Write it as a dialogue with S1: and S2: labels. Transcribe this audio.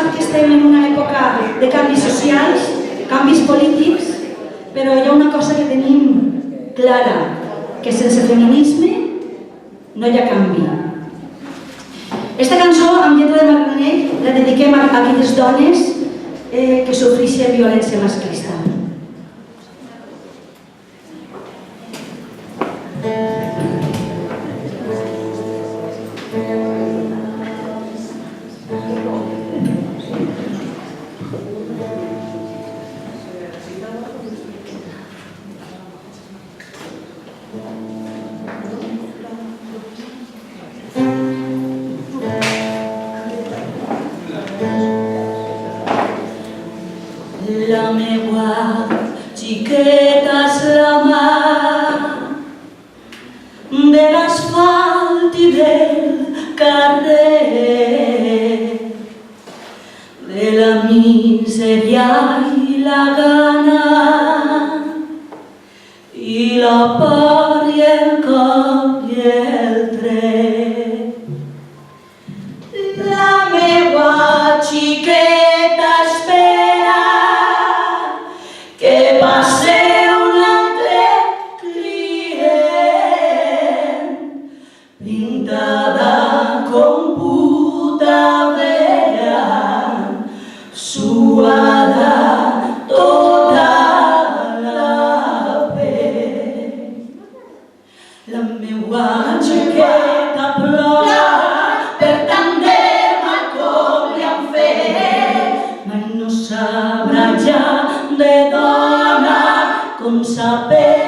S1: sap que estem en una època de canvis socials, canvis polítics, però hi ha una cosa que tenim clara, que sense feminisme no hi ha canvi. Esta cançó, amb lletra de Marc la dediquem a aquelles dones que sofreixen violència masclista.
S2: La meua xiqueta és la mà de l'asfalt i del carrer, de la misèria i la gana, i la por i el cop i el tret. La meua xiqueta espera que passe un altre client, pintada com puta vella, suada tota la pell. La meua xiqueta plora per tant de mal com li han fet, mai no sabrà ja de dona com saber